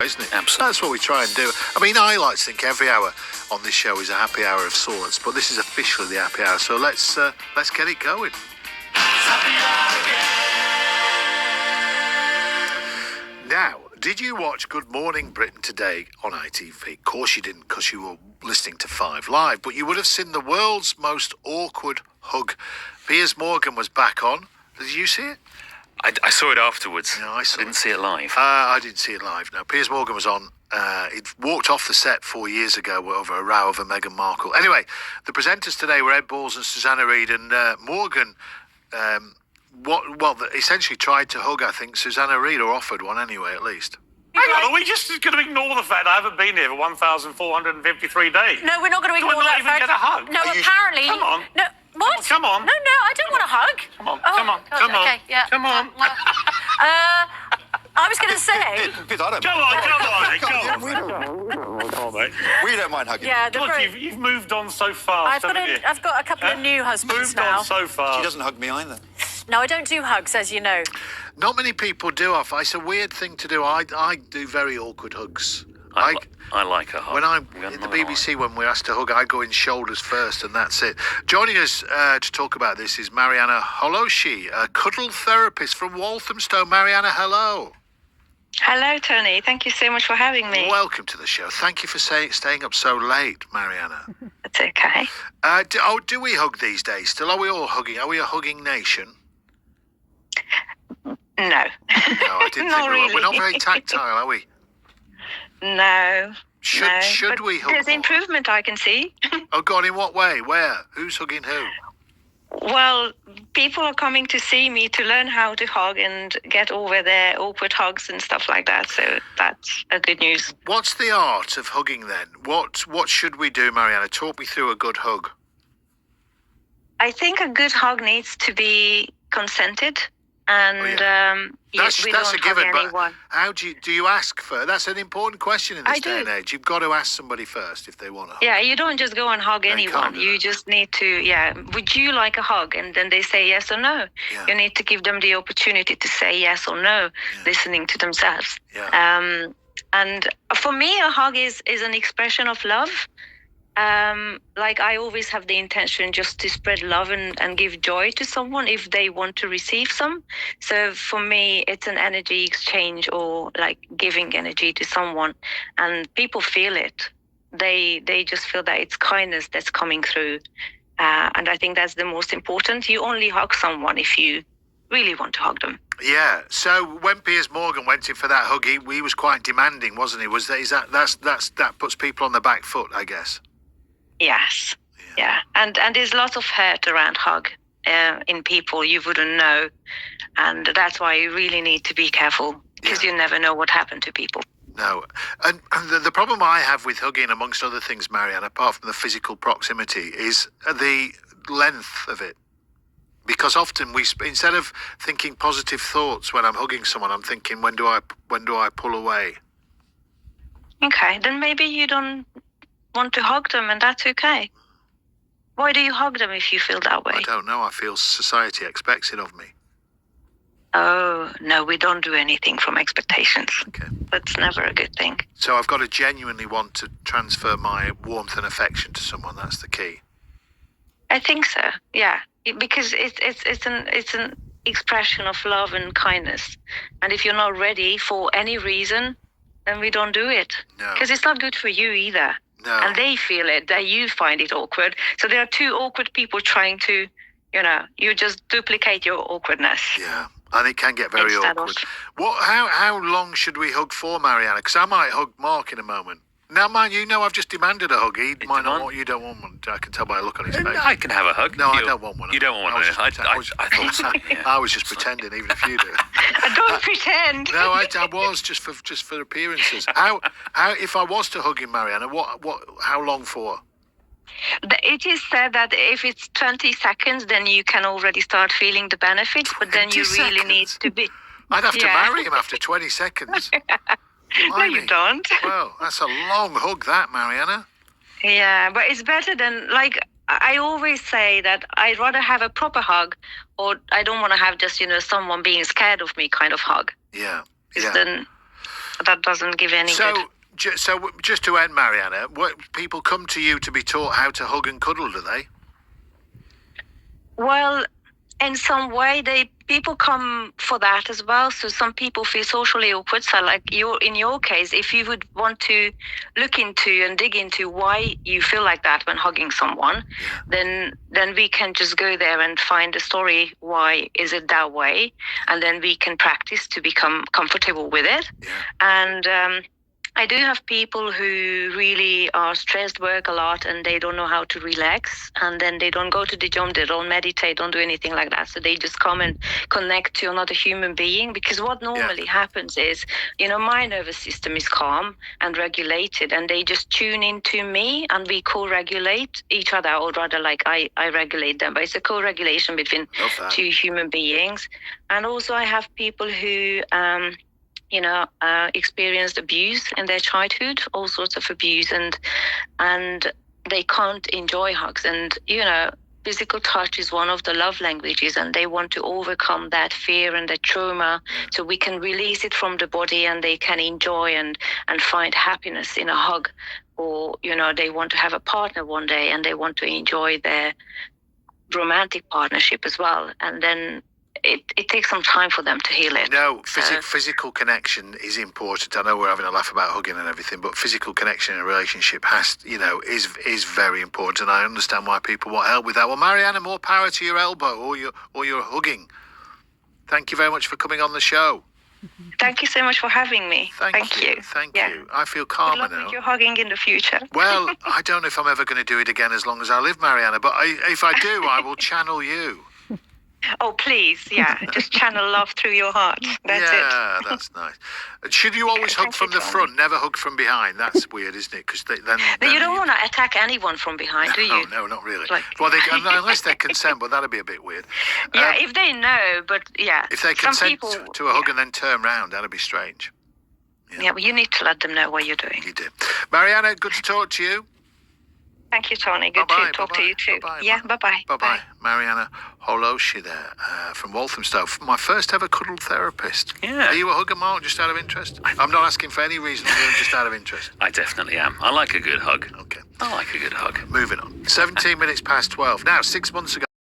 Isn't it? Absolutely. That's what we try and do. I mean, I like to think every hour on this show is a happy hour of sorts, but this is officially the happy hour, so let's get it going. Now, did you watch Good Morning Britain today on ITV? Of course you didn't, because you were listening to 5 Live, but you would have seen the world's most awkward hug. Piers Morgan was back on. Did you see it? I saw it afterwards. Yeah, I didn't see it live. I didn't see it live. No, Piers Morgan was on. He'd walked off the set 4 years ago over a row over Meghan Markle. Anyway, the presenters today were Ed Balls and Susanna Reid, and Morgan, essentially tried to hug, I think, Susanna Reid, or offered one anyway, at least. Hang on, are we just going to ignore the fact I haven't been here for 1,453 days? No, we're not going to ignore that fact. Do I not even get a hug? No, apparently. Come on. No, what? Come on. No, I don't want a hug. Come on, Oh, come on, God, come on. Okay, yeah. Come on. I was going to say. Come on, mate. We don't mind hugging. Yeah, Look, you've moved on so fast, haven't you? I've got a couple of new husbands Moved now. on so fast. She doesn't hug me either. No, I don't do hugs, as you know. Not many people do. It's a weird thing to do. I do very awkward hugs. I like a hug. When I'm in the BBC, when we're asked to hug, I go in shoulders first, and that's it. Joining us to talk about this is Marianna Hollosi, a cuddle therapist from Walthamstow. Marianna, hello. Hello, Tony. Thank you so much for having me. Welcome to the show. Thank you for staying up so late, Marianna. It's okay. Do we hug these days still? Are we all hugging? Are we a hugging nation? No. No, I didn't Not think we were. really. We're not very tactile, are we? No. Should but we hug there's more? improvement I can see. Oh, God, in what way? Where? Who's hugging who? Well, people are coming to see me to learn how to hug and get over their awkward hugs and stuff like that. So that's a good news. What's the art of hugging then? What should we do, Marianna? Talk me through a good hug. I think a good hug needs to be consented. And we That's don't a hug given, anyone. but how do you ask for? That's an important question in this I day and do. age. You've got to ask somebody first if they want to hug. Yeah, you don't just go and hug No, you can't anyone. do You that. just need to, would you like a hug? And then they say yes or no. Yeah. You need to give them the opportunity to say yes or no, listening to themselves. Yeah. And for me, a hug is an expression of love. Like I always have the intention just to spread love and give joy to someone if they want to receive some. So for me, it's an energy exchange or like giving energy to someone, and people feel it. They just feel that it's kindness that's coming through. And I think that's the most important. You only hug someone if you really want to hug them. Yeah. So when Piers Morgan went in for that hug, he was quite demanding, wasn't he? That puts people on the back foot, I guess. Yes. Yeah. And there's lots of hurt around hug in people you wouldn't know. And that's why you really need to be careful, because you never know what happened to people. No. And the problem I have with hugging, amongst other things, Marianne, apart from the physical proximity, is the length of it. Because often instead of thinking positive thoughts when I'm hugging someone, I'm thinking, when do I pull away? Okay. Then maybe you don't want to hug them, and that's okay. Why do you hug them if you feel that way? I don't know. I feel society expects it of me. Oh, no, we don't do anything from expectations. Okay. That's never a good thing. So I've got to genuinely want to transfer my warmth and affection to someone. That's the key. I think so. Yeah, because it's an expression of love and kindness. And if you're not ready for any reason, then we don't do it. No. Because it's not good for you either. No. And they feel it, that you find it awkward. So there are two awkward people trying to, you just duplicate your awkwardness. Yeah. And it can get very Instead of- awkward. How long should we hug for, Marianna? Because I might hug Mark in a moment. Now, mind you, I've just demanded a hug. He might not want. You don't want one. I can tell by the look on his face. I can have a hug. No, I don't want one. You don't want one. I thought so. Yeah. I was just pretending, even if you do. Don't pretend. No, I was just for appearances. How if I was to hug him, Marianna, how long for? It is said that if it's 20 seconds, then you can already start feeling the benefits, but then you 20 really need to be... I'd have to Yeah. marry him after 20 seconds. No, you don't. Well, that's a long hug, that, Marianna. Yeah, but it's better than, I always say that I'd rather have a proper hug, or I don't want to have just, someone being scared of me kind of hug. Yeah. Then that doesn't give any So, good. just to end, Marianna, what people come to you to be taught how to hug and cuddle, do they? Well, in some way, people come for that as well. So some people feel socially awkward. So, like in your case, if you would want to look into and dig into why you feel like that when hugging someone, then we can just go there and find the story. Why is it that way? And then we can practice to become comfortable with it. Yeah. And I do have people who really are stressed, work a lot, and they don't know how to relax. And then they don't go to the gym, they don't meditate, don't do anything like that. So they just come and connect to another human being. Because what normally happens is, my nervous system is calm and regulated, and they just tune into me, and we co-regulate each other, or rather, like I regulate them. But it's a co-regulation between two human beings. And also I have people who experienced abuse in their childhood, all sorts of abuse, and they can't enjoy hugs. And, physical touch is one of the love languages, and they want to overcome that fear and that trauma so we can release it from the body, and they can enjoy and find happiness in a hug. Or, they want to have a partner one day, and they want to enjoy their romantic partnership as well. And then it takes some time for them to heal it. No, physical connection is important. I know we're having a laugh about hugging and everything, but physical connection in a relationship is very important, and I understand why people want help with that. Well, Marianna, more power to your elbow or your hugging. Thank you very much for coming on the show. Thank you so much for having me. Thank you. Thank you. I feel calmer Good luck now. with your hugging in the future. Well, I don't know if I'm ever going to do it again as long as I live, Marianna, but if I do, I will channel you. Oh, please, just channel love through your heart. That's it. Yeah, that's nice. Should you always hug from the front, never hug from behind? That's weird, isn't it? Because then you don't want to attack anyone from behind, do you? No, not really. Well, unless they consent, but that'd be a bit weird. Yeah, if they know, but yeah. If they consent to a hug and then turn round, that'd be strange. Yeah, well, you need to let them know what you're doing. You do. Marianna, good to talk to you. Thank you, Tony. Good to talk to you too. Bye-bye. Bye-bye. Marianna Hollosi there from Walthamstow. My first ever cuddle therapist. Yeah. Are you a hugger, Mark, just out of interest? I'm not asking for any reason, just out of interest. I definitely am. I like a good hug. Okay. I like a good hug. Moving on. 17 minutes past 12. Now, 6 months ago.